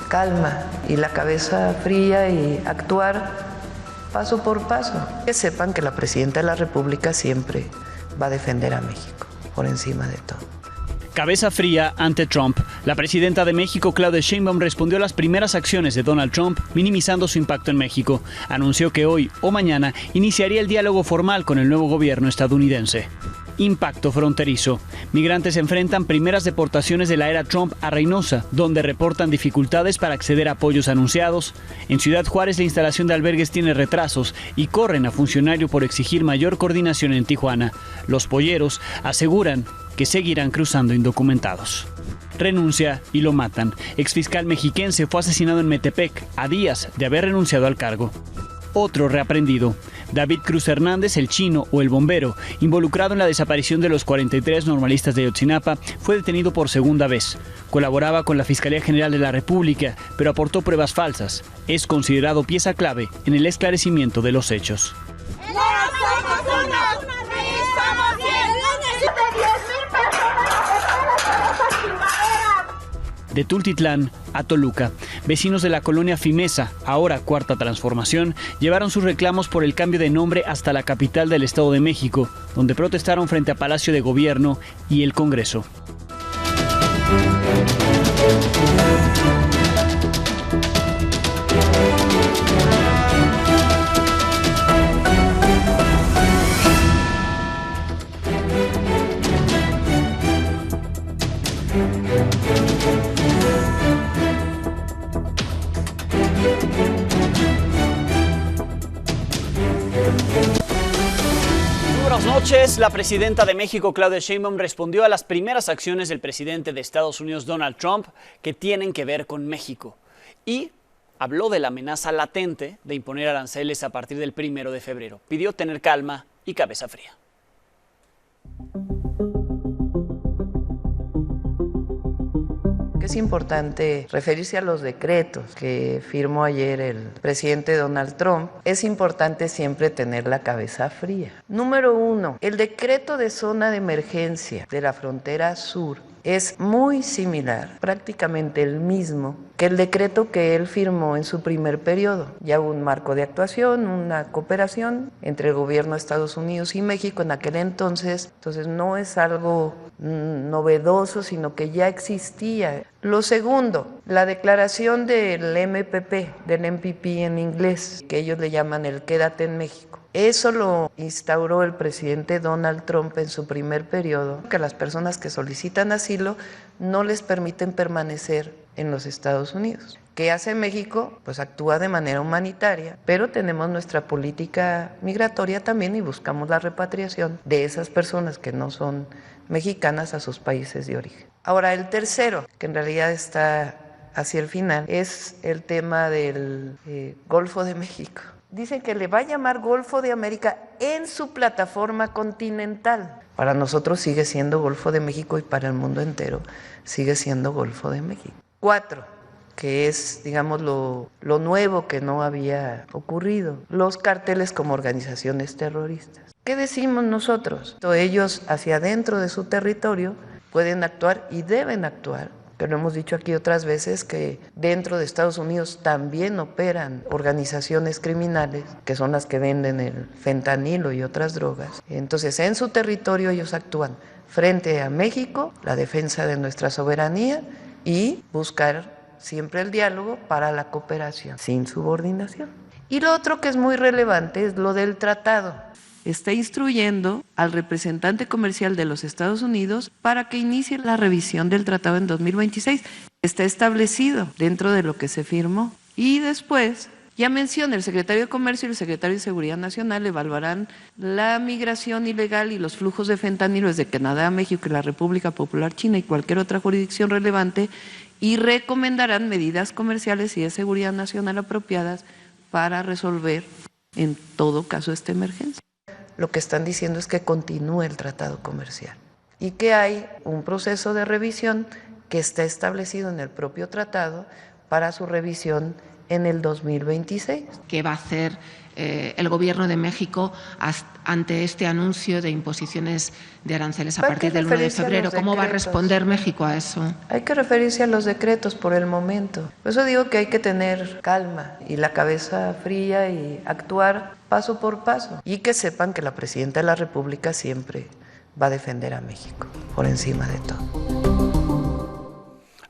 calma y la cabeza fría y actuar paso por paso. Que sepan que la presidenta de la República siempre va a defender a México por encima de todo. Cabeza fría ante Trump. La presidenta de México, Claudia Sheinbaum, respondió a las primeras acciones de Donald Trump, minimizando su impacto en México. Anunció que hoy o mañana iniciaría el diálogo formal con el nuevo gobierno estadounidense. Impacto fronterizo. Migrantes enfrentan primeras deportaciones de la era Trump a Reynosa, donde reportan dificultades para acceder a apoyos anunciados. En Ciudad Juárez, la instalación de albergues tiene retrasos y corren a funcionario por exigir mayor coordinación en Tijuana. Los polleros aseguran que seguirán cruzando indocumentados. Renuncia y lo matan. Exfiscal mexiquense fue asesinado en Metepec a días de haber renunciado al cargo. Otro reaprendido. David Cruz Hernández, el chino o el bombero, involucrado en la desaparición de los 43 normalistas de Ayotzinapa, fue detenido por segunda vez. Colaboraba con la Fiscalía General de la República, pero aportó pruebas falsas. Es considerado pieza clave en el esclarecimiento de los hechos. De Tultitlán a Toluca, vecinos de la colonia Fimesa, ahora Cuarta Transformación, llevaron sus reclamos por el cambio de nombre hasta la capital del Estado de México, donde protestaron frente a Palacio de Gobierno y el Congreso. Buenas noches. La presidenta de México, Claudia Sheinbaum, respondió a las primeras acciones del presidente de Estados Unidos, Donald Trump, que tienen que ver con México. Y habló de la amenaza latente de imponer aranceles a partir del 1 de febrero. Pidió tener calma y cabeza fría. Es importante referirse a los decretos que firmó ayer el presidente Donald Trump. Es importante siempre tener la cabeza fría. Número 1, el decreto de zona de emergencia de la frontera sur es muy similar, prácticamente el mismo, que el decreto que él firmó en su primer periodo. Ya hubo un marco de actuación, una cooperación entre el gobierno de Estados Unidos y México en aquel entonces. Entonces no es algo novedoso, sino que ya existía. Lo segundo, la declaración del MPP, del MPP en inglés, que ellos le llaman el Quédate en México. Eso lo instauró el presidente Donald Trump en su primer periodo, que las personas que solicitan asilo no les permiten permanecer en los Estados Unidos. ¿Qué hace México? Pues actúa de manera humanitaria, pero tenemos nuestra política migratoria también y buscamos la repatriación de esas personas que no son mexicanas a sus países de origen. Ahora, el tercero, que en realidad está hacia el final, es el tema del Golfo de México. Dicen que le va a llamar Golfo de América en su plataforma continental. Para nosotros sigue siendo Golfo de México y para el mundo entero sigue siendo Golfo de México. 4, que es, digamos, lo nuevo que no había ocurrido, los cárteles como organizaciones terroristas. ¿Qué decimos nosotros? Ellos hacia adentro de su territorio pueden actuar y deben actuar. Pero hemos dicho aquí otras veces que dentro de Estados Unidos también operan organizaciones criminales, que son las que venden el fentanilo y otras drogas. Entonces, en su territorio ellos actúan frente a México, la defensa de nuestra soberanía y buscar siempre el diálogo para la cooperación, sin subordinación. Y lo otro que es muy relevante es lo del tratado. Está instruyendo al representante comercial de los Estados Unidos para que inicie la revisión del tratado en 2026. Está establecido dentro de lo que se firmó. Y después, ya menciona, el secretario de Comercio y el secretario de Seguridad Nacional evaluarán la migración ilegal y los flujos de fentanilo desde Canadá, México y la República Popular China y cualquier otra jurisdicción relevante y recomendarán medidas comerciales y de seguridad nacional apropiadas para resolver en todo caso esta emergencia. Lo que están diciendo es que continúe el tratado comercial y que hay un proceso de revisión que está establecido en el propio tratado para su revisión en el 2026. ¿Qué va a hacer el Gobierno de México ante este anuncio de imposiciones de aranceles a partir del 1 de febrero? ¿Cómo va a responder México a eso? Hay que referirse a los decretos por el momento. Por eso digo que hay que tener calma y la cabeza fría y actuar paso por paso. Y que sepan que la Presidenta de la República siempre va a defender a México por encima de todo.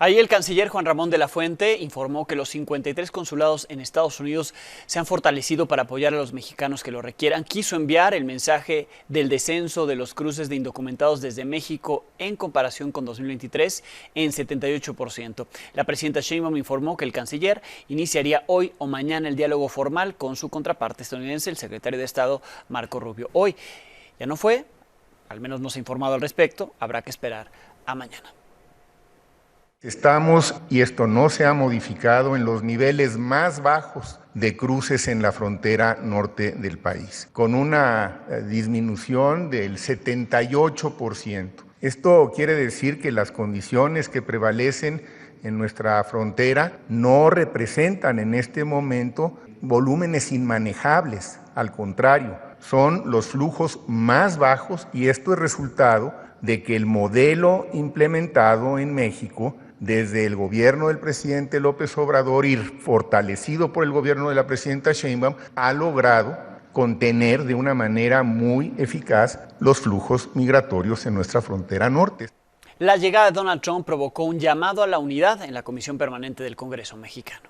Ahí el canciller Juan Ramón de la Fuente informó que los 53 consulados en Estados Unidos se han fortalecido para apoyar a los mexicanos que lo requieran. Quiso enviar el mensaje del descenso de los cruces de indocumentados desde México en comparación con 2023 en 78%. La presidenta Sheinbaum informó que el canciller iniciaría hoy o mañana el diálogo formal con su contraparte estadounidense, el secretario de Estado Marco Rubio. Hoy ya no fue, al menos no se ha informado al respecto, habrá que esperar a mañana. Estamos, y esto no se ha modificado, en los niveles más bajos de cruces en la frontera norte del país, con una disminución del 78%. Esto quiere decir que las condiciones que prevalecen en nuestra frontera no representan en este momento volúmenes inmanejables, al contrario, son los flujos más bajos, y esto es resultado de que el modelo implementado en México desde el gobierno del presidente López Obrador y fortalecido por el gobierno de la presidenta Sheinbaum ha logrado contener de una manera muy eficaz los flujos migratorios en nuestra frontera norte. La llegada de Donald Trump provocó un llamado a la unidad en la Comisión Permanente del Congreso mexicano.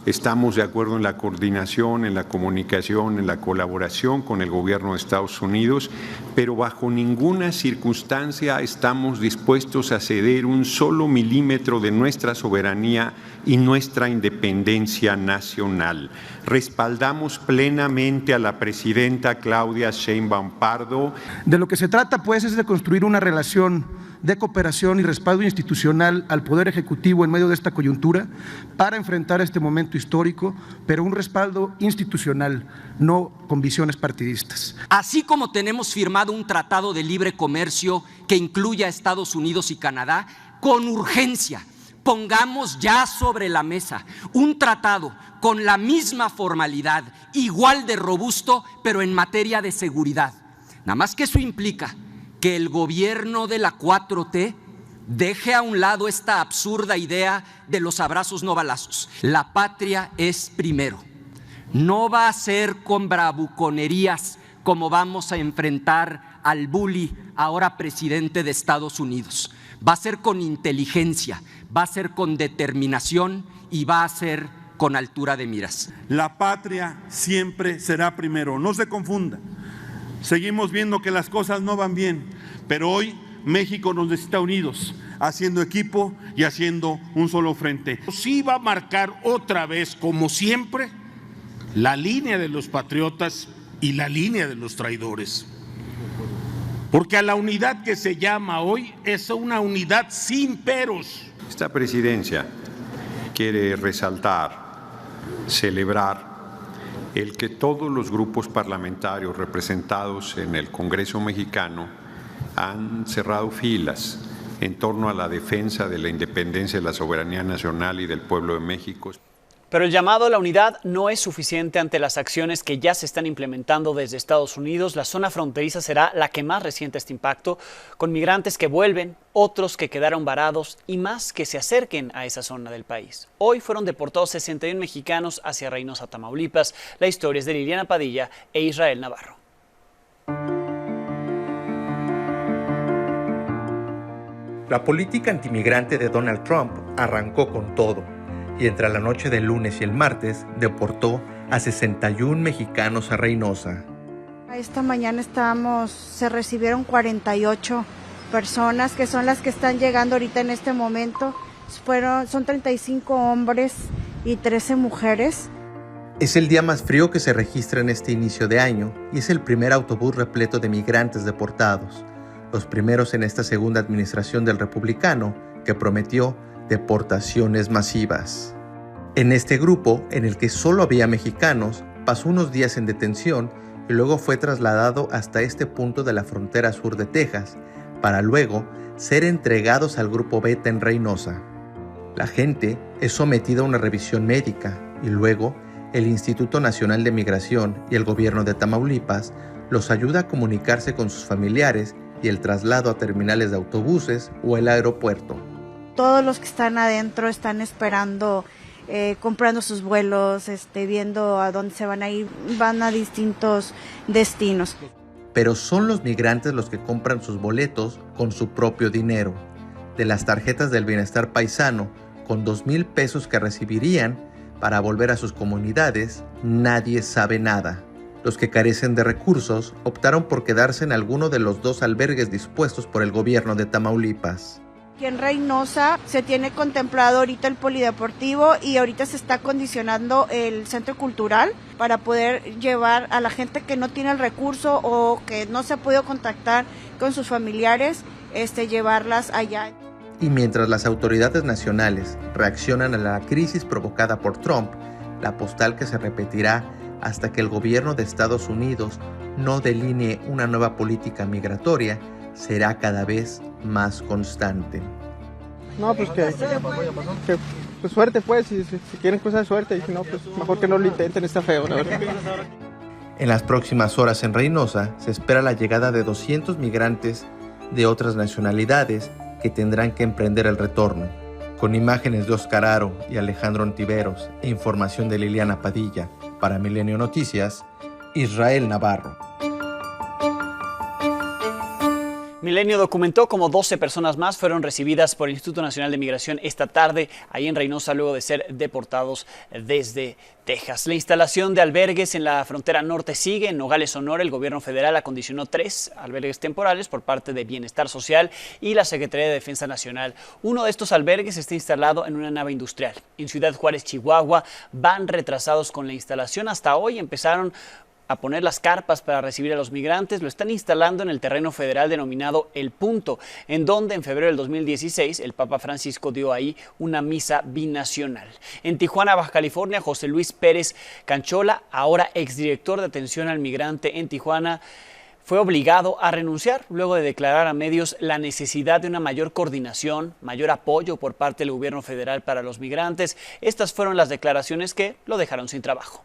Estamos de acuerdo en la coordinación, en la comunicación, en la colaboración con el gobierno de Estados Unidos, pero bajo ninguna circunstancia estamos dispuestos a ceder un solo milímetro de nuestra soberanía y nuestra independencia nacional. Respaldamos plenamente a la presidenta Claudia Sheinbaum Pardo. De lo que se trata, pues, es de construir una relación de cooperación y respaldo institucional al Poder Ejecutivo en medio de esta coyuntura para enfrentar este momento histórico, pero un respaldo institucional, no con visiones partidistas. Así como tenemos firmado un tratado de libre comercio que incluya a Estados Unidos y Canadá, con urgencia pongamos ya sobre la mesa un tratado con la misma formalidad, igual de robusto, pero en materia de seguridad. Nada más que eso implica que el gobierno de la 4T deje a un lado esta absurda idea de los abrazos no balazos. La patria es primero. No va a ser con bravuconerías como vamos a enfrentar al bully, ahora presidente de Estados Unidos. Va a ser con inteligencia, va a ser con determinación y va a ser con altura de miras. La patria siempre será primero, no se confunda. Seguimos viendo que las cosas no van bien, pero hoy México nos necesita unidos, haciendo equipo y haciendo un solo frente. Sí va a marcar otra vez, como siempre, la línea de los patriotas y la línea de los traidores. Porque a la unidad que se llama hoy es una unidad sin peros. Esta presidencia quiere resaltar, celebrar el que todos los grupos parlamentarios representados en el Congreso mexicano han cerrado filas en torno a la defensa de la independencia, de la soberanía nacional y del pueblo de México. Pero el llamado a la unidad no es suficiente ante las acciones que ya se están implementando desde Estados Unidos. La zona fronteriza será la que más resiente este impacto, con migrantes que vuelven, otros que quedaron varados y más que se acerquen a esa zona del país. Hoy fueron deportados 61 mexicanos hacia Reynosa, Tamaulipas. La historia es de Liliana Padilla e Israel Navarro. La política antimigrante de Donald Trump arrancó con todo, y entre la noche del lunes y el martes deportó a 61 mexicanos a Reynosa. Esta mañana se recibieron 48 personas, que son las que están llegando ahorita en este momento. Son 35 hombres y 13 mujeres. Es el día más frío que se registra en este inicio de año y es el primer autobús repleto de migrantes deportados, los primeros en esta segunda administración del republicano que prometió deportaciones masivas. En este grupo, en el que solo había mexicanos, pasó unos días en detención y luego fue trasladado hasta este punto de la frontera sur de Texas, para luego ser entregados al Grupo Beta en Reynosa. La gente es sometida a una revisión médica y luego el Instituto Nacional de Migración y el gobierno de Tamaulipas los ayuda a comunicarse con sus familiares y el traslado a terminales de autobuses o el aeropuerto. Todos los que están adentro están esperando, comprando sus vuelos, viendo a dónde se van a ir, van a distintos destinos. Pero son los migrantes los que compran sus boletos con su propio dinero. De las tarjetas del bienestar paisano, con 2,000 pesos que recibirían para volver a sus comunidades, nadie sabe nada. Los que carecen de recursos optaron por quedarse en alguno de los 2 albergues dispuestos por el gobierno de Tamaulipas. Aquí en Reynosa se tiene contemplado ahorita el polideportivo y ahorita se está acondicionando el centro cultural para poder llevar a la gente que no tiene el recurso o que no se ha podido contactar con sus familiares, llevarlas allá. Y mientras las autoridades nacionales reaccionan a la crisis provocada por Trump, la postal que se repetirá hasta que el gobierno de Estados Unidos no delinee una nueva política migratoria será cada vez más constante. No, pues que pues suerte pues, si quieren cosas de suerte, y si no, pues mejor que no lo intenten, está feo, la verdad. En las próximas horas en Reynosa se espera la llegada de 200 migrantes de otras nacionalidades que tendrán que emprender el retorno. Con imágenes de Oscar Aro y Alejandro Ontiveros e información de Liliana Padilla, para Milenio Noticias, Israel Navarro. Milenio documentó cómo 12 personas más fueron recibidas por el Instituto Nacional de Migración esta tarde, ahí en Reynosa, luego de ser deportados desde Texas. La instalación de albergues en la frontera norte sigue. En Nogales, Sonora, el gobierno federal acondicionó 3 albergues temporales por parte de Bienestar Social y la Secretaría de Defensa Nacional. Uno de estos albergues está instalado en una nave industrial. En Ciudad Juárez, Chihuahua, van retrasados con la instalación. Hasta hoy empezaron a poner las carpas para recibir a los migrantes. Lo están instalando en el terreno federal denominado El Punto, en donde en febrero del 2016 el Papa Francisco dio ahí una misa binacional. En Tijuana, Baja California, José Luis Pérez Canchola, ahora exdirector de atención al migrante en Tijuana, fue obligado a renunciar luego de declarar a medios la necesidad de una mayor coordinación, mayor apoyo por parte del gobierno federal para los migrantes. Estas fueron las declaraciones que lo dejaron sin trabajo.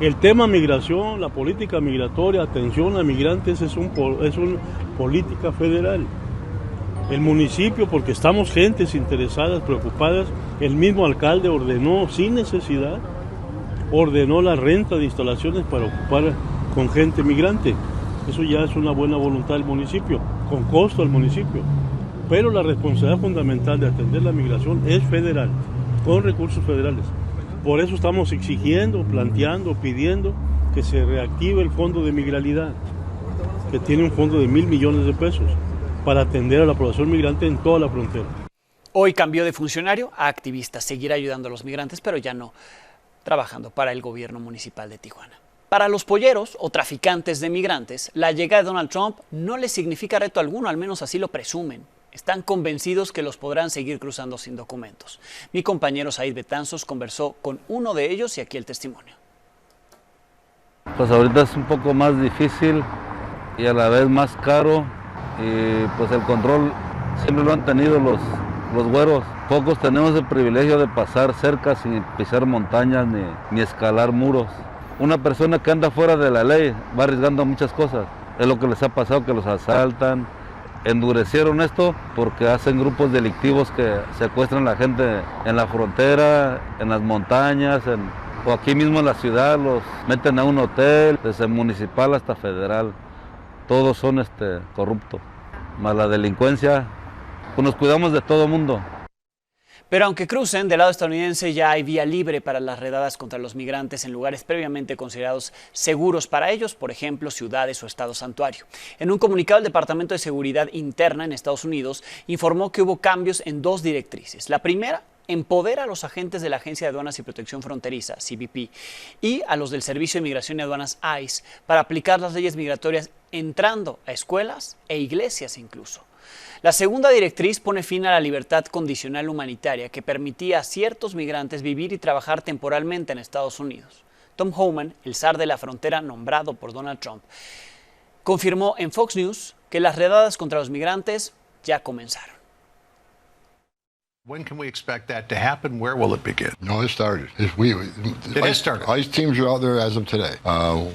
El tema migración, la política migratoria, atención a migrantes es una política federal. El municipio, porque estamos gentes interesadas, preocupadas, el mismo alcalde ordenó sin necesidad, ordenó la renta de instalaciones para ocupar con gente migrante. Eso ya es una buena voluntad del municipio, con costo al municipio. Pero la responsabilidad fundamental de atender la migración es federal, con recursos federales. Por eso estamos exigiendo, planteando, pidiendo que se reactive el Fondo de Migralidad, que tiene un fondo de 1,000 millones de pesos para atender a la población migrante en toda la frontera. Hoy cambió de funcionario a activista, seguirá ayudando a los migrantes, pero ya no trabajando para el gobierno municipal de Tijuana. Para los polleros o traficantes de migrantes, la llegada de Donald Trump no les significa reto alguno, al menos así lo presumen. Están convencidos que los podrán seguir cruzando sin documentos. Mi compañero Said Betanzos conversó con uno de ellos y aquí el testimonio. Pues ahorita es un poco más difícil y a la vez más caro, y pues el control siempre lo han tenido los güeros. Pocos tenemos el privilegio de pasar cerca sin pisar montañas ni escalar muros. Una persona que anda fuera de la ley va arriesgando muchas cosas. Es lo que les ha pasado, que los asaltan. Endurecieron esto porque hacen grupos delictivos que secuestran a la gente en la frontera, en las montañas, o aquí mismo en la ciudad, los meten a un hotel, desde municipal hasta federal. Todos son corruptos. Más la delincuencia, pues nos cuidamos de todo mundo. Pero aunque crucen, del lado estadounidense ya hay vía libre para las redadas contra los migrantes en lugares previamente considerados seguros para ellos, por ejemplo, ciudades o estados santuario. En un comunicado, el Departamento de Seguridad Interna en Estados Unidos informó que hubo cambios en 2 directrices. La primera, empodera a los agentes de la Agencia de Aduanas y Protección Fronteriza, CBP, y a los del Servicio de Migración y Aduanas, ICE, para aplicar las leyes migratorias entrando a escuelas e iglesias incluso. La segunda directriz pone fin a la libertad condicional humanitaria que permitía a ciertos migrantes vivir y trabajar temporalmente en Estados Unidos. Tom Homan, el zar de la frontera nombrado por Donald Trump, confirmó en Fox News que las redadas contra los migrantes ya comenzaron. When can we expect that to happen? Where will it begin? No, it started. It has started. ICE teams are out there as of today.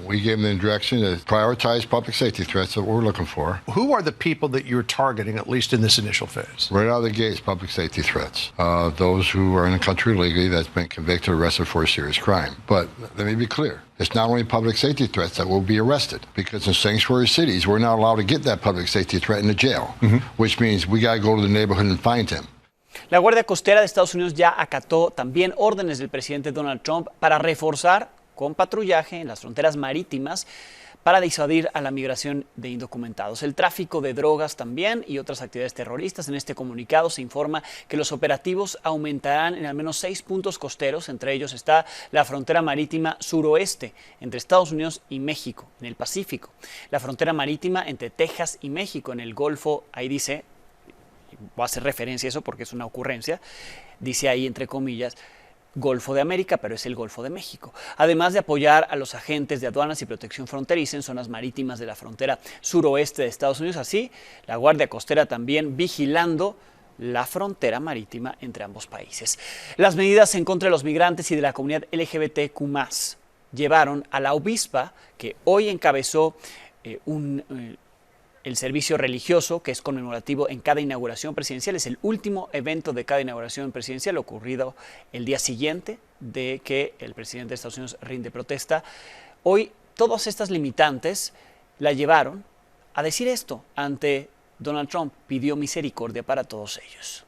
We gave them the direction to prioritize public safety threats that we're looking for. Who are the people that you're targeting, at least in this initial phase? Right out of the gates, public safety threats. Those who are in the country legally that's been convicted or arrested for a serious crime. But let me be clear. It's not only public safety threats that will be arrested, because in sanctuary cities, we're not allowed to get that public safety threat in the jail, which means we got to go to the neighborhood and find him. La Guardia Costera de Estados Unidos ya acató también órdenes del presidente Donald Trump para reforzar con patrullaje en las fronteras marítimas para disuadir a la migración de indocumentados. El tráfico de drogas también y otras actividades terroristas. En este comunicado se informa que los operativos aumentarán en al menos 6 puntos costeros. Entre ellos está la frontera marítima suroeste entre Estados Unidos y México, en el Pacífico. La frontera marítima entre Texas y México, en el Golfo, ahí dice, voy a hacer referencia a eso porque es una ocurrencia, dice ahí entre comillas, Golfo de América, pero es el Golfo de México. Además de apoyar a los agentes de aduanas y protección fronteriza en zonas marítimas de la frontera suroeste de Estados Unidos, así la Guardia Costera también vigilando la frontera marítima entre ambos países. Las medidas en contra de los migrantes y de la comunidad LGBTQ+ llevaron a la obispa, que hoy encabezó el servicio religioso, que es conmemorativo en cada inauguración presidencial. Es el último evento de cada inauguración presidencial, ocurrido el día siguiente de que el presidente de Estados Unidos rinde protesta. Hoy todas estas limitantes la llevaron a decir esto ante Donald Trump. Pidió misericordia para todos ellos.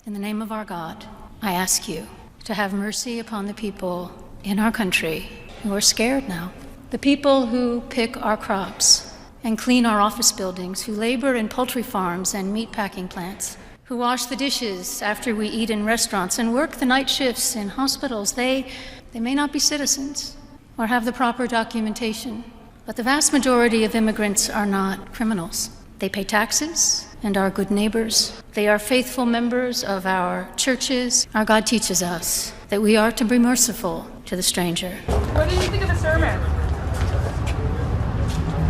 In the name of our God, I ask you to have mercy upon the people in our country who are scared now. The people who pick our crops and clean our office buildings, who labor in poultry farms and meatpacking plants, who wash the dishes after we eat in restaurants and work the night shifts in hospitals. They may not be citizens or have the proper documentation, but the vast majority of immigrants are not criminals. They pay taxes and are good neighbors. They are faithful members of our churches. Our God teaches us that we are to be merciful to the stranger. What did you think of the sermon?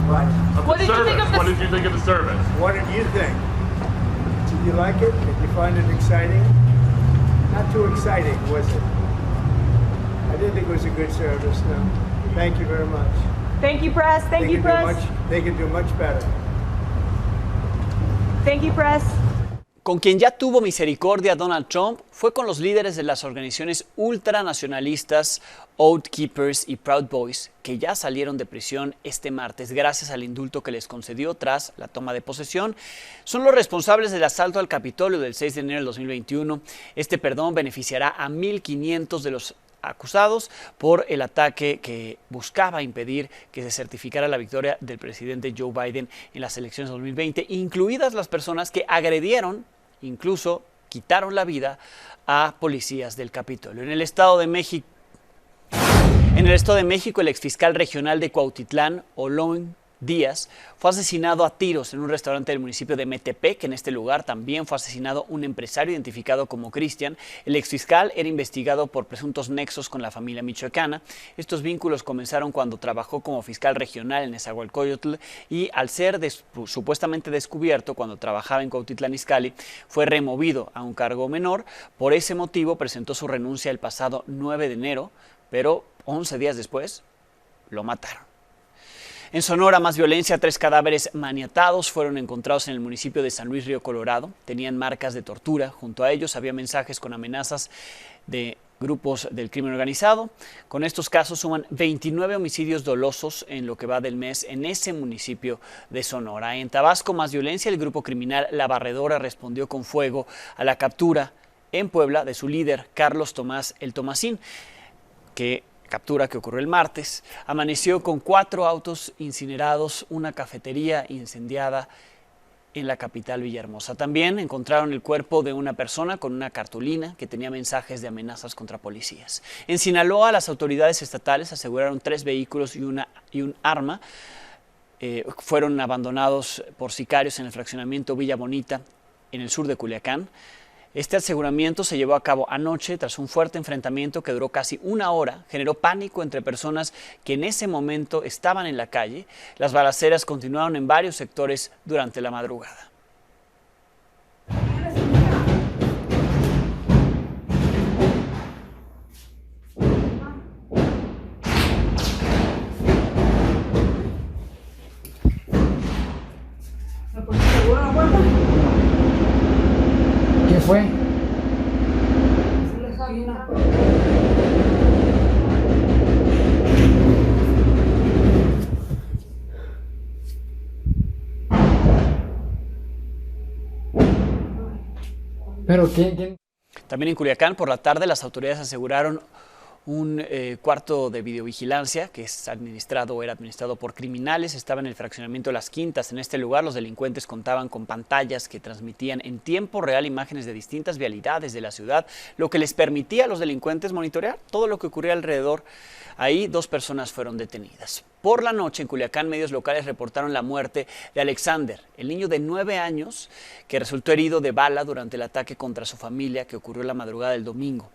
What did you think of the What did you think of the service? What did you think? Did you like it? Did you find it exciting? Not too exciting, was it? I didn't think it was a good service, no. Thank you very much. Thank you, press. Thank you, press. They can do much better. Thank you, press. Con quien ya tuvo misericordia Donald Trump fue con los líderes de las organizaciones ultranacionalistas Oath Keepers y Proud Boys, que ya salieron de prisión este martes gracias al indulto que les concedió tras la toma de posesión. Son los responsables del asalto al Capitolio del 6 de enero del 2021. Este perdón beneficiará a 1.500 de los acusados por el ataque que buscaba impedir que se certificara la victoria del presidente Joe Biden en las elecciones de 2020, incluidas las personas que agredieron, incluso quitaron la vida a policías del Capitolio. En el Estado de México, el exfiscal regional de Cuautitlán, Olón Díaz, fue asesinado a tiros en un restaurante del municipio de Metepec. En este lugar también fue asesinado un empresario identificado como Cristian. El exfiscal era investigado por presuntos nexos con la familia michoacana. Estos vínculos comenzaron cuando trabajó como fiscal regional en Nezahualcóyotl y al ser supuestamente descubierto cuando trabajaba en Cuautitlán Izcalli, fue removido a un cargo menor. Por ese motivo presentó su renuncia el pasado 9 de enero, pero 11 días después lo mataron. En Sonora, más violencia. 3 cadáveres maniatados fueron encontrados en el municipio de San Luis Río Colorado. Tenían marcas de tortura. Junto a ellos había mensajes con amenazas de grupos del crimen organizado. Con estos casos suman 29 homicidios dolosos en lo que va del mes en ese municipio de Sonora. En Tabasco, más violencia. El grupo criminal La Barredora respondió con fuego a la captura en Puebla de su líder, Carlos Tomás El Tomasín, captura que ocurrió el martes. Amaneció con 4 autos incinerados, una cafetería incendiada en la capital Villahermosa. También encontraron el cuerpo de una persona con una cartulina que tenía mensajes de amenazas contra policías. En Sinaloa, las autoridades estatales aseguraron 3 vehículos y un arma. Fueron abandonados por sicarios en el fraccionamiento Villa Bonita, en el sur de Culiacán. Este aseguramiento se llevó a cabo anoche tras un fuerte enfrentamiento que duró casi 1 hora, generó pánico entre personas que en ese momento estaban en la calle. Las balaceras continuaron en varios sectores durante la madrugada. fue. Pero ¿quién? También en Culiacán, por la tarde, las autoridades aseguraron un cuarto de videovigilancia que es administrado o era administrado por criminales. Estaba en el fraccionamiento de Las Quintas. En este lugar, los delincuentes contaban con pantallas que transmitían en tiempo real imágenes de distintas vialidades de la ciudad, lo que les permitía a los delincuentes monitorear todo lo que ocurría alrededor. Ahí 2 personas fueron detenidas. Por la noche, en Culiacán, medios locales reportaron la muerte de Alexander, el niño de 9 años que resultó herido de bala durante el ataque contra su familia que ocurrió la madrugada del domingo.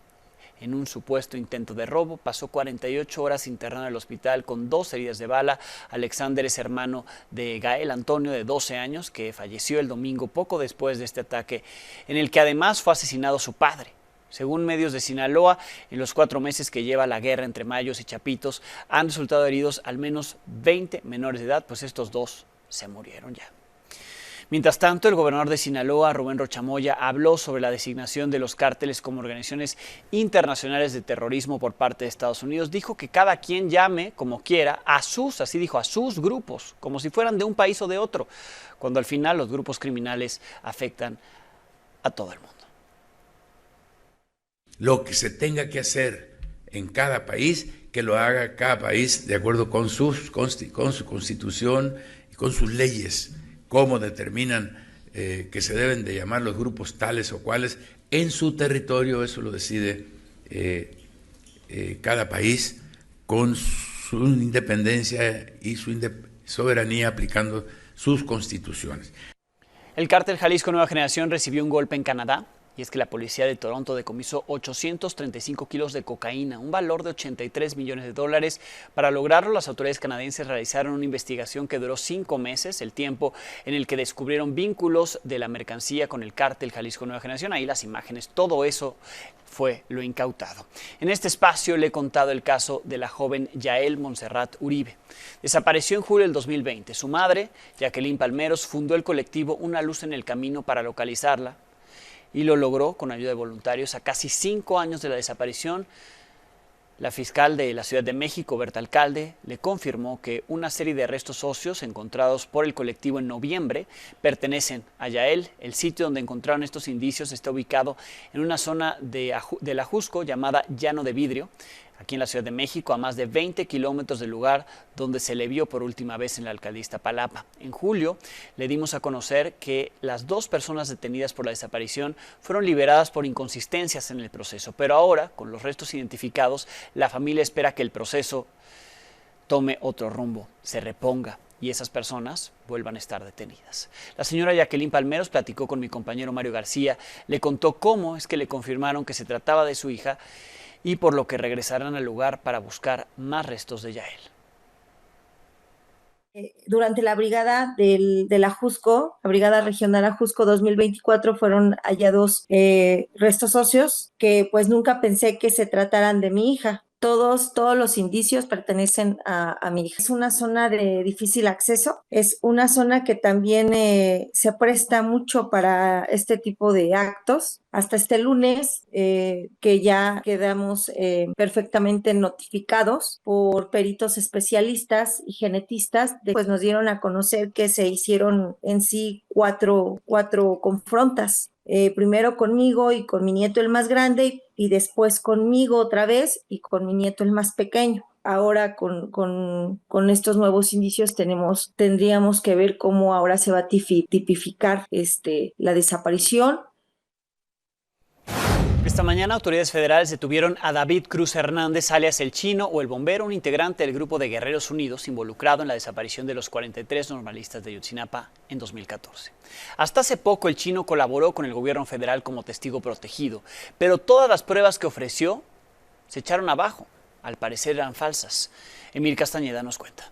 En un supuesto intento de robo, pasó 48 horas internado en el hospital con 2 heridas de bala. Alexander es hermano de Gael Antonio, de 12 años, que falleció el domingo poco después de este ataque, en el que además fue asesinado su padre. Según medios de Sinaloa, en los 4 meses que lleva la guerra entre Mayos y Chapitos, han resultado heridos al menos 20 menores de edad, pues estos 2 se murieron ya. Mientras tanto, el gobernador de Sinaloa, Rubén Rocha Moya, habló sobre la designación de los cárteles como organizaciones internacionales de terrorismo por parte de Estados Unidos. Dijo que cada quien llame como quiera a sus, así dijo, a sus grupos, como si fueran de un país o de otro, cuando al final los grupos criminales afectan a todo el mundo. Lo que se tenga que hacer en cada país, que lo haga cada país de acuerdo con su constitución y con sus leyes, cómo determinan que se deben de llamar los grupos tales o cuales en su territorio. Eso lo decide cada país con su independencia y su soberanía aplicando sus constituciones. El cártel Jalisco Nueva Generación recibió un golpe en Canadá. Y es que la policía de Toronto decomisó 835 kilos de cocaína, un valor de $83 millones. Para lograrlo, las autoridades canadienses realizaron una investigación que duró 5 meses, el tiempo en el que descubrieron vínculos de la mercancía con el cártel Jalisco Nueva Generación. Ahí las imágenes, todo eso fue lo incautado. En este espacio le he contado el caso de la joven Yael Montserrat Uribe. Desapareció en julio del 2020. Su madre, Jacqueline Palmeros, fundó el colectivo Una Luz en el Camino para localizarla, y lo logró con ayuda de voluntarios. A casi 5 años de la desaparición, la fiscal de la Ciudad de México, Berta Alcalde, le confirmó que una serie de restos óseos encontrados por el colectivo en noviembre pertenecen a Yael. El sitio donde encontraron estos indicios está ubicado en una zona del Ajusco llamada Llano de Vidrio, aquí en la Ciudad de México, a más de 20 kilómetros del lugar donde se le vio por última vez en la alcaldía Iztapalapa. En julio le dimos a conocer que las 2 personas detenidas por la desaparición fueron liberadas por inconsistencias en el proceso, pero ahora, con los restos identificados, la familia espera que el proceso tome otro rumbo, se reponga y esas personas vuelvan a estar detenidas. La señora Jacqueline Palmeros platicó con mi compañero Mario García, le contó cómo es que le confirmaron que se trataba de su hija y por lo que regresarán al lugar para buscar más restos de Yael. Durante la brigada del Ajusco, la brigada regional Ajusco 2024, fueron hallados restos óseos que pues nunca pensé que se trataran de mi hija. Todos los indicios pertenecen a mi hija. Es una zona de difícil acceso, es una zona que también se presta mucho para este tipo de actos. Hasta este lunes, que ya quedamos perfectamente notificados por peritos especialistas y genetistas, pues nos dieron a conocer que se hicieron en sí cuatro confrontas. Primero conmigo y con mi nieto el más grande, y después conmigo otra vez y con mi nieto el más pequeño. Ahora con estos nuevos indicios tendríamos que ver cómo ahora se va a tipificar la desaparición. Esta mañana, autoridades federales detuvieron a David Cruz Hernández, alias El Chino o El Bombero, un integrante del grupo de Guerreros Unidos involucrado en la desaparición de los 43 normalistas de Ayotzinapa en 2014. Hasta hace poco, El Chino colaboró con el gobierno federal como testigo protegido, pero todas las pruebas que ofreció se echaron abajo. Al parecer eran falsas. Emir Castañeda nos cuenta.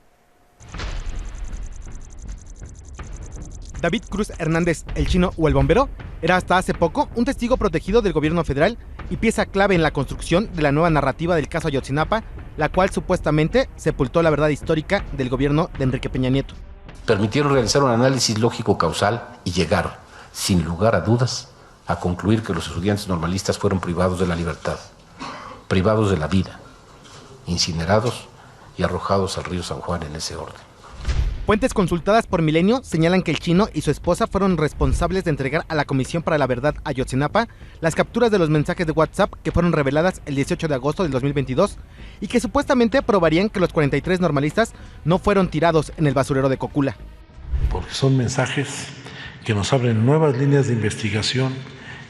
David Cruz Hernández, El Chino o El Bombero, era hasta hace poco un testigo protegido del gobierno federal y pieza clave en la construcción de la nueva narrativa del caso Ayotzinapa, la cual supuestamente sepultó la verdad histórica del gobierno de Enrique Peña Nieto. Permitieron realizar un análisis lógico-causal y llegar, sin lugar a dudas, a concluir que los estudiantes normalistas fueron privados de la libertad, privados de la vida, incinerados y arrojados al río San Juan en ese orden. Fuentes consultadas por Milenio señalan que el chino y su esposa fueron responsables de entregar a la Comisión para la Verdad Ayotzinapa las capturas de los mensajes de WhatsApp que fueron reveladas el 18 de agosto del 2022 y que supuestamente probarían que los 43 normalistas no fueron tirados en el basurero de Cocula. Porque son mensajes que nos abren nuevas líneas de investigación,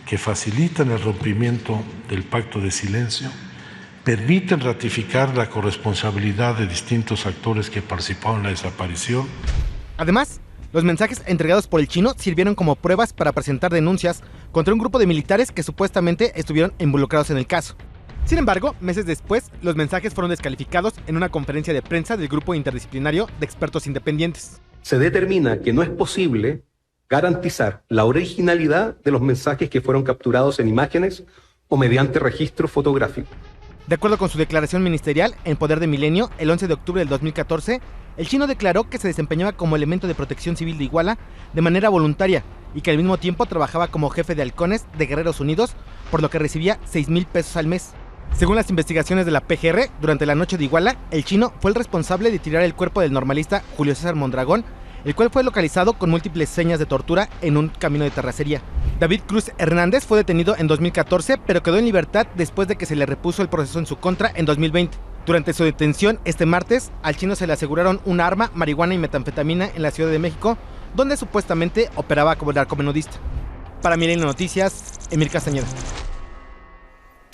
que facilitan el rompimiento del pacto de silencio, permiten ratificar la corresponsabilidad de distintos actores que participaron en la desaparición. Además, los mensajes entregados por el chino sirvieron como pruebas para presentar denuncias contra un grupo de militares que supuestamente estuvieron involucrados en el caso. Sin embargo, meses después, los mensajes fueron descalificados en una conferencia de prensa del grupo interdisciplinario de expertos independientes. Se determina que no es posible garantizar la originalidad de los mensajes que fueron capturados en imágenes o mediante registro fotográfico. De acuerdo con su declaración ministerial en Poder de Milenio, el 11 de octubre del 2014, el chino declaró que se desempeñaba como elemento de protección civil de Iguala de manera voluntaria y que al mismo tiempo trabajaba como jefe de halcones de Guerreros Unidos, por lo que recibía 6,000 pesos al mes. Según las investigaciones de la PGR, durante la noche de Iguala, el chino fue el responsable de tirar el cuerpo del normalista Julio César Mondragón, el cual fue localizado con múltiples señas de tortura en un camino de terracería. David Cruz Hernández fue detenido en 2014, pero quedó en libertad después de que se le repuso el proceso en su contra en 2020. Durante su detención este martes, al chino se le aseguraron un arma, marihuana y metanfetamina en la Ciudad de México, donde supuestamente operaba como narcomenudista. Para Milenio Noticias, Emir Castañeda.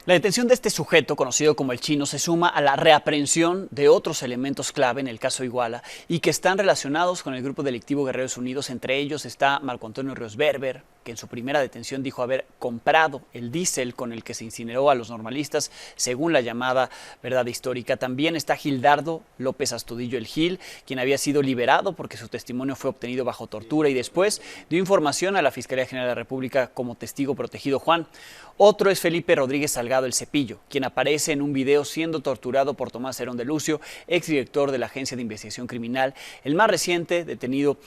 La detención de este sujeto, conocido como el chino, se suma a la reaprehensión de otros elementos clave en el caso Iguala y que están relacionados con el grupo delictivo Guerreros Unidos. Entre ellos está Marco Antonio Ríos Berber, que en su primera detención dijo haber comprado el diésel con el que se incineró a los normalistas, según la llamada verdad histórica. También está Gildardo López Astudillo el Gil, quien había sido liberado porque su testimonio fue obtenido bajo tortura y después dio información a la Fiscalía General de la República como testigo protegido Juan. Otro es Felipe Rodríguez Salgado el Cepillo, quien aparece en un video siendo torturado por Tomás Herón de Lucio, exdirector de la Agencia de Investigación Criminal. El más reciente detenido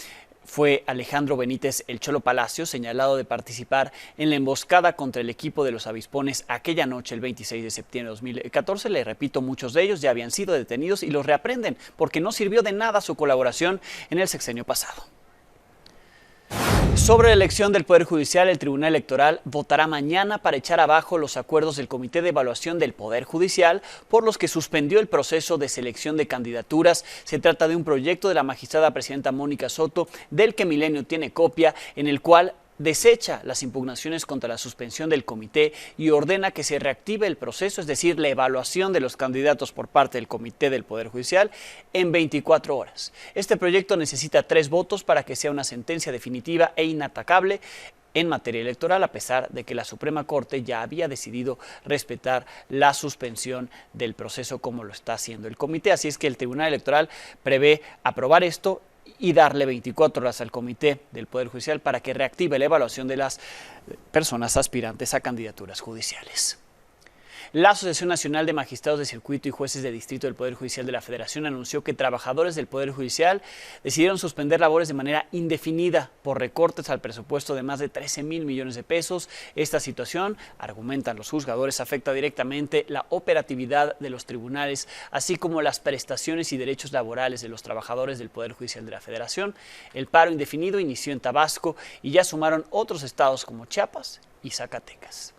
fue Alejandro Benítez El Cholo Palacio, señalado de participar en la emboscada contra el equipo de los avispones aquella noche, el 26 de septiembre de 2014. Le repito, muchos de ellos ya habían sido detenidos y los reaprenden porque no sirvió de nada su colaboración en el sexenio pasado. Sobre la elección del Poder Judicial, el Tribunal Electoral votará mañana para echar abajo los acuerdos del Comité de Evaluación del Poder Judicial por los que suspendió el proceso de selección de candidaturas. Se trata de un proyecto de la magistrada presidenta Mónica Soto, del que Milenio tiene copia, en el cual desecha las impugnaciones contra la suspensión del comité y ordena que se reactive el proceso, es decir, la evaluación de los candidatos por parte del Comité del Poder Judicial en 24 horas. Este proyecto necesita 3 votos para que sea una sentencia definitiva e inatacable en materia electoral, a pesar de que la Suprema Corte ya había decidido respetar la suspensión del proceso como lo está haciendo el comité. Así es que el Tribunal Electoral prevé aprobar esto y darle 24 horas al Comité del Poder Judicial para que reactive la evaluación de las personas aspirantes a candidaturas judiciales. La Asociación Nacional de Magistrados de Circuito y Jueces de Distrito del Poder Judicial de la Federación anunció que trabajadores del Poder Judicial decidieron suspender labores de manera indefinida por recortes al presupuesto de más de 13,000 millones de pesos. Esta situación, argumentan los juzgadores, afecta directamente la operatividad de los tribunales, así como las prestaciones y derechos laborales de los trabajadores del Poder Judicial de la Federación. El paro indefinido inició en Tabasco y ya sumaron otros estados como Chiapas y Zacatecas.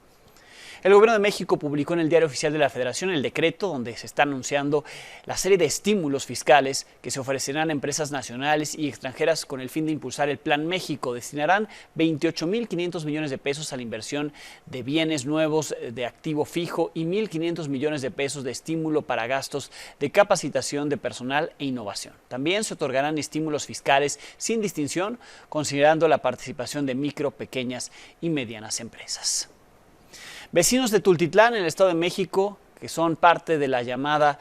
El Gobierno de México publicó en el Diario Oficial de la Federación el decreto donde se está anunciando la serie de estímulos fiscales que se ofrecerán a empresas nacionales y extranjeras con el fin de impulsar el Plan México. Destinarán 28,500 millones de pesos a la inversión de bienes nuevos de activo fijo y 1,500 millones de pesos de estímulo para gastos de capacitación de personal e innovación. También se otorgarán estímulos fiscales sin distinción, considerando la participación de micro, pequeñas y medianas empresas. Vecinos de Tultitlán, en el Estado de México, que son parte de la llamada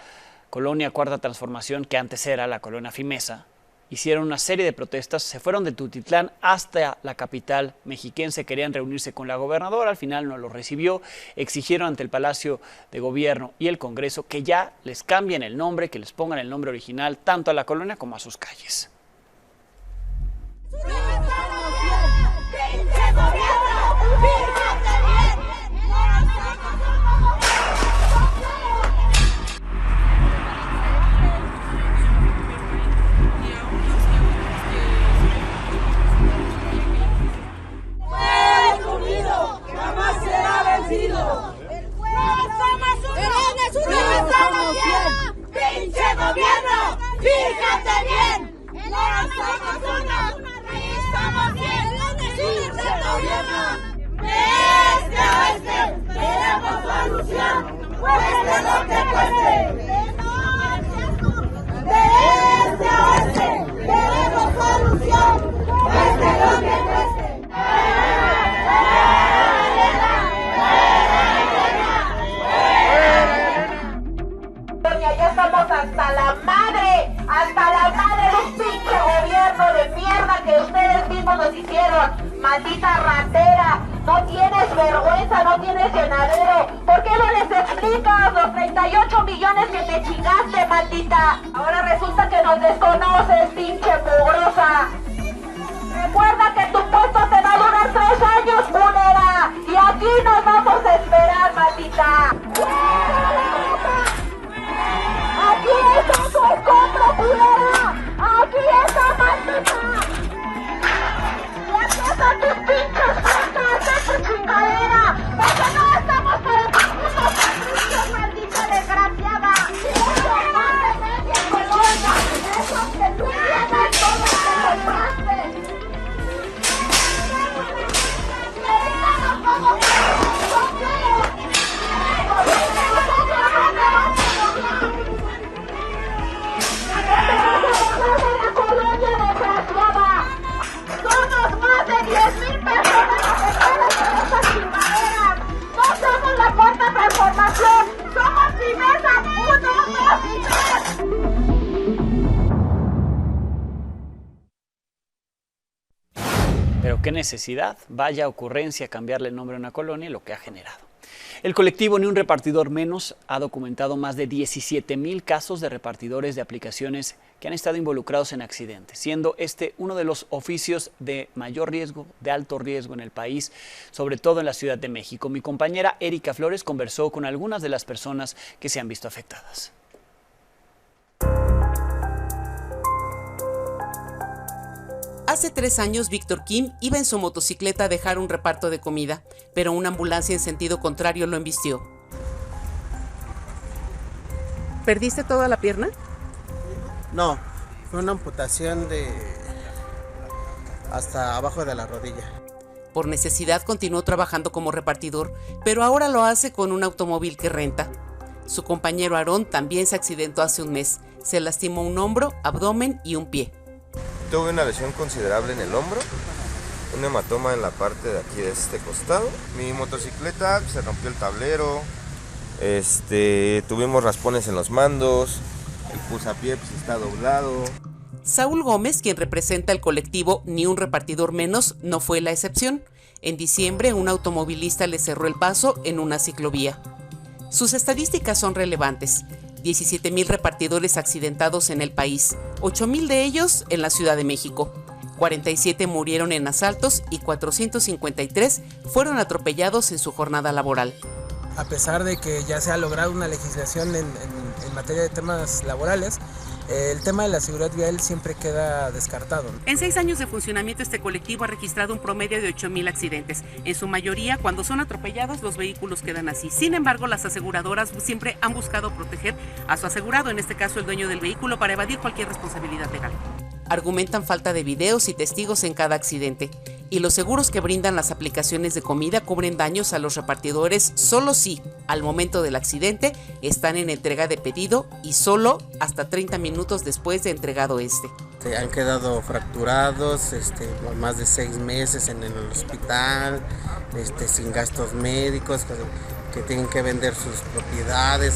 Colonia Cuarta Transformación, que antes era la Colonia Fimesa, hicieron una serie de protestas, se fueron de Tultitlán hasta la capital mexiquense, querían reunirse con la gobernadora, al final no lo recibió, exigieron ante el Palacio de Gobierno y el Congreso que ya les cambien el nombre, que les pongan el nombre original tanto a la colonia como a sus calles. ¡Pinche gobierno! ¡Pinche despensa no tienes llenadero? ¿Por qué no les explicas los 38 millones que te chingaste, maldita? Ahora resulta que nos desconoces, pinche mugrosa. Recuerda que tu puesto te va a durar 3 años, culera. Y aquí nos vamos a esperar, maldita. Aquí está tu escombro, culera. Aquí está, maldita. Y aquí están tus pinches puestas de tu chingadera. Porque no estamos para tus putos servicios, maldita desgraciada. Eso vale media colonia. Eso que tú tienes todo lo que compraste. Somos más de 10,000 personas afectadas por estas chingaderas. No somos la cuarta transformación. Somos Fimesa 1, 2 y 3. Pero qué necesidad, vaya ocurrencia cambiarle el nombre a una colonia y lo que ha generado. El colectivo Ni un repartidor menos ha documentado más de 17,000 casos de repartidores de aplicaciones que han estado involucrados en accidentes, siendo este uno de los oficios de mayor riesgo, de alto riesgo en el país, sobre todo en la Ciudad de México. Mi compañera Erika Flores conversó con algunas de las personas que se han visto afectadas. Hace 3 años, Víctor Kim iba en su motocicleta a dejar un reparto de comida, pero una ambulancia en sentido contrario lo embistió. ¿Perdiste toda la pierna? No, fue una amputación hasta abajo de la rodilla. Por necesidad continuó trabajando como repartidor, pero ahora lo hace con un automóvil que renta. Su compañero Aarón también se accidentó hace un mes. Se lastimó un hombro, abdomen y un pie. Tuve una lesión considerable en el hombro, un hematoma en la parte de aquí de este costado. Mi motocicleta se rompió el tablero, tuvimos raspones en los mandos, el pusapié está doblado. Saúl Gómez, quien representa el colectivo Ni un repartidor menos, no fue la excepción. En diciembre, un automovilista le cerró el paso en una ciclovía. Sus estadísticas son relevantes. 17,000 repartidores accidentados en el país, 8,000 de ellos en la Ciudad de México. 47 murieron en asaltos y 453 fueron atropellados en su jornada laboral. A pesar de que ya se ha logrado una legislación en materia de temas laborales, el tema de la seguridad vial siempre queda descartado. En 6 años de funcionamiento, este colectivo ha registrado un promedio de 8,000 accidentes. En su mayoría, cuando son atropellados, los vehículos quedan así. Sin embargo, las aseguradoras siempre han buscado proteger a su asegurado, en este caso el dueño del vehículo, para evadir cualquier responsabilidad legal. Argumentan falta de videos y testigos en cada accidente. Y los seguros que brindan las aplicaciones de comida cubren daños a los repartidores solo si, al momento del accidente, están en entrega de pedido y solo hasta 30 minutos después de entregado este. Han quedado fracturados, más de 6 meses en el hospital, sin gastos médicos, que tienen que vender sus propiedades,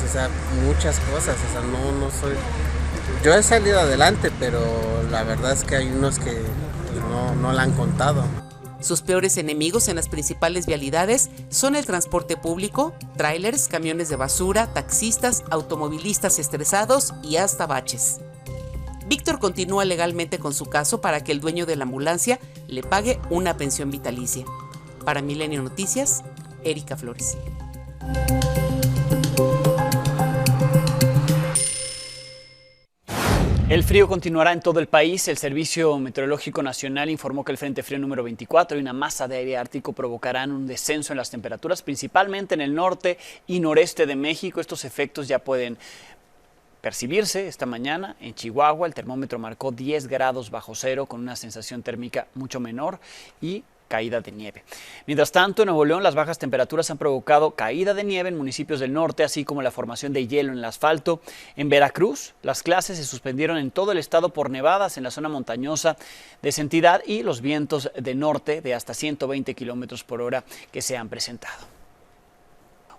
muchas cosas, no soy... Yo he salido adelante, pero la verdad es que hay unos que no la han contado. Sus peores enemigos en las principales vialidades son el transporte público, tráilers, camiones de basura, taxistas, automovilistas estresados y hasta baches. Víctor continúa legalmente con su caso para que el dueño de la ambulancia le pague una pensión vitalicia. Para Milenio Noticias, Erika Flores. El frío continuará en todo el país. El Servicio Meteorológico Nacional informó que el Frente Frío número 24 y una masa de aire ártico provocarán un descenso en las temperaturas, principalmente en el norte y noreste de México. Estos efectos ya pueden percibirse esta mañana. En Chihuahua el termómetro marcó 10 grados bajo cero con una sensación térmica mucho menor y caída de nieve. Mientras tanto, en Nuevo León las bajas temperaturas han provocado caída de nieve en municipios del norte, así como la formación de hielo en el asfalto. En Veracruz, las clases se suspendieron en todo el estado por nevadas en la zona montañosa de esa entidad y los vientos de norte de hasta 120 kilómetros por hora que se han presentado.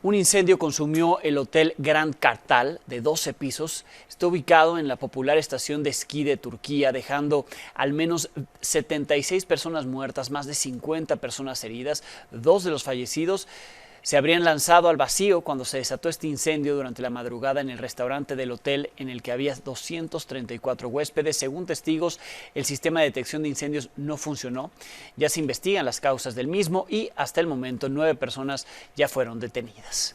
Un incendio consumió el Hotel Grand Kartal de 12 pisos. Está ubicado en la popular estación de esquí de Turquía, dejando al menos 76 personas muertas, más de 50 personas heridas. 2 de los fallecidos se habrían lanzado al vacío cuando se desató este incendio durante la madrugada en el restaurante del hotel en el que había 234 huéspedes. Según testigos, el sistema de detección de incendios no funcionó. Ya se investigan las causas del mismo y hasta el momento 9 personas ya fueron detenidas.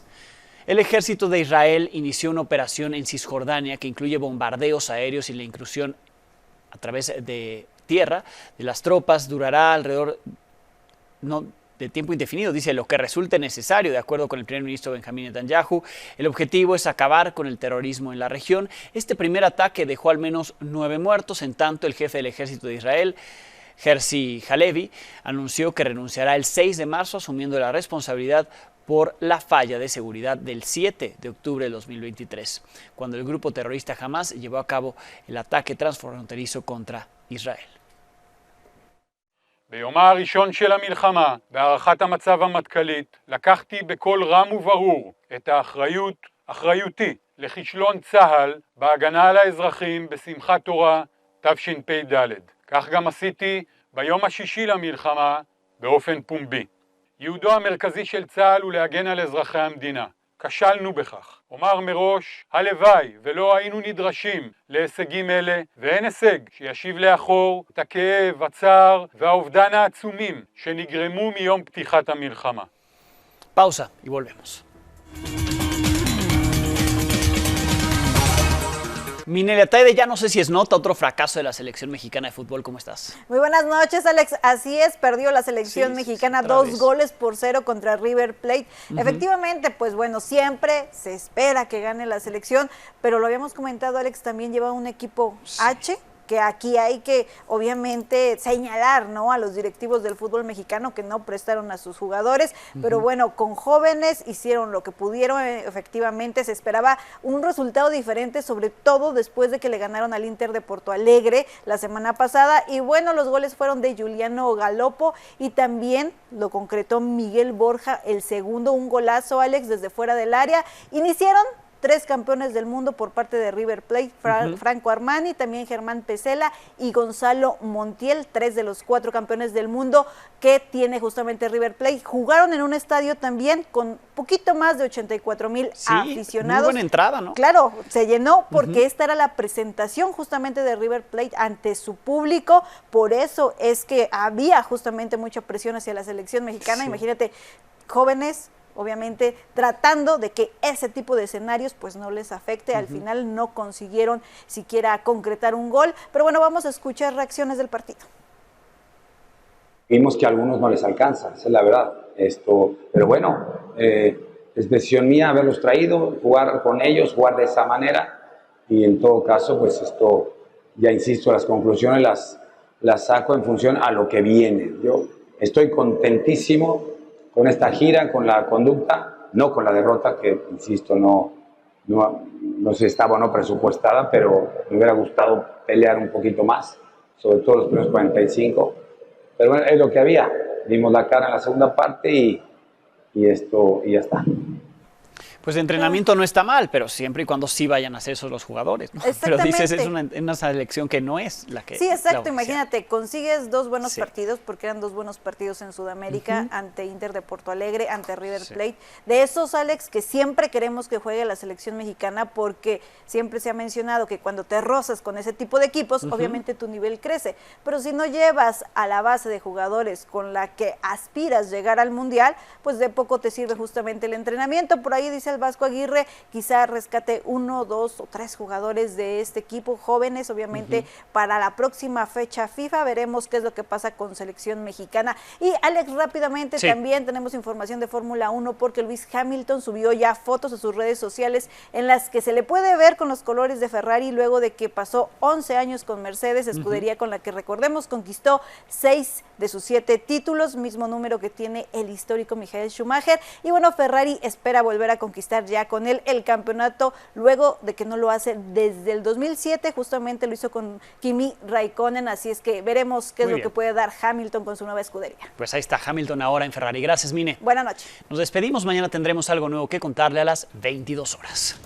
El ejército de Israel inició una operación en Cisjordania que incluye bombardeos aéreos y la incursión a través de tierra de las tropas. Durará alrededor de tiempo indefinido, dice, lo que resulte necesario, de acuerdo con el primer ministro Benjamín Netanyahu. El objetivo es acabar con el terrorismo en la región. Este primer ataque dejó al menos 9 muertos, en tanto el jefe del ejército de Israel, Herzi Halevi, anunció que renunciará el 6 de marzo, asumiendo la responsabilidad por la falla de seguridad del 7 de octubre de 2023, cuando el grupo terrorista Hamas llevó a cabo el ataque transfronterizo contra Israel. ביומה הראשון של המלחמה, בהערכת המצב המטכ"לית, לקחתי בקול רם וברור את אחריותי לכישלון צה"ל בהגנה על האזרחים בשמחת תורה תשפ"ד. כך גם עשיתי ביום השישי למלחמה באופן פומבי. ייעודו המרכזי של צה"ל הוא להגן על אזרחי המדינה. כשלנו בכך. אומר מראש, הלוואי ולא היינו נדרשים להישגים אלה, ואין הישג שישיב לאחור את הכאב, הצער והאובדן העצומים שנגרמו מיום פתיחת המלחמה. Pausa y volvemos. Minelia Taide, ya no sé si es nota otro fracaso de la selección mexicana de fútbol. ¿Cómo estás? Muy buenas noches, Alex. Así es, perdió la selección mexicana 2-0 contra River Plate. Efectivamente, pues bueno, siempre se espera que gane la selección, pero lo habíamos comentado, Alex, también lleva un equipo H, que aquí hay que obviamente señalar, ¿no?, a los directivos del fútbol mexicano que no prestaron a sus jugadores, pero bueno, con jóvenes hicieron lo que pudieron. Efectivamente se esperaba un resultado diferente, sobre todo después de que le ganaron al Inter de Porto Alegre la semana pasada, y bueno, los goles fueron de Giuliano Galopo y también lo concretó Miguel Borja, el segundo, un golazo, Alex, desde fuera del área. Iniciaron 3 campeones del mundo por parte de River Plate, Franco Armani, también Germán Pesela y Gonzalo Montiel, 3 de los 4 campeones del mundo que tiene justamente River Plate. Jugaron en un estadio también con poquito más de 84,000 aficionados. Muy buena entrada, ¿no? Claro, se llenó porque esta era la presentación justamente de River Plate ante su público, por eso es que había justamente mucha presión hacia la selección mexicana. Imagínate, jóvenes, obviamente tratando de que ese tipo de escenarios pues no les afecte. Al final no consiguieron siquiera concretar un gol, pero bueno, vamos a escuchar reacciones del partido. Vimos que a algunos no les alcanza, esa es la verdad. Pero bueno, es decisión mía haberlos traído, jugar con ellos, jugar de esa manera, y en todo caso pues ya insisto, las conclusiones las saco en función a lo que viene. Yo estoy contentísimo con esta gira, con la conducta, no con la derrota, que insisto, no se estaba presupuestada, pero me hubiera gustado pelear un poquito más, sobre todo los primeros 45, pero bueno, es lo que había. Dimos la cara en la segunda parte y ya está. Pues de entrenamiento no está mal, pero siempre y cuando sí vayan a hacer eso los jugadores, ¿no? Pero dices, es una selección que no es la que... Sí, exacto, imagínate, consigues 2 buenos partidos, porque eran 2 buenos partidos en Sudamérica, ante Inter de Porto Alegre, ante River Plate. De esos, Alex, que siempre queremos que juegue la selección mexicana, porque siempre se ha mencionado que cuando te rozas con ese tipo de equipos, obviamente tu nivel crece, pero si no llevas a la base de jugadores con la que aspiras llegar al Mundial, pues de poco te sirve justamente el entrenamiento. Por ahí dice el Vasco Aguirre, quizá rescate 1, 2 o 3 jugadores de este equipo, jóvenes, obviamente para la próxima fecha FIFA. Veremos qué es lo que pasa con selección mexicana. Y Alex, rápidamente también tenemos información de Fórmula 1, porque Lewis Hamilton subió ya fotos a sus redes sociales en las que se le puede ver con los colores de Ferrari, luego de que pasó 11 años con Mercedes, escudería con la que, recordemos, conquistó 6 de sus 7 títulos, mismo número que tiene el histórico Michael Schumacher. Y bueno, Ferrari espera volver a conquistar ya con él el campeonato, luego de que no lo hace desde el 2007, justamente lo hizo con Kimi Raikkonen, así es que veremos qué es lo que puede dar Hamilton con su nueva escudería. Pues ahí está Hamilton ahora en Ferrari. Gracias, Mine. Buenas noches. Nos despedimos, mañana tendremos algo nuevo que contarle a las 22 horas.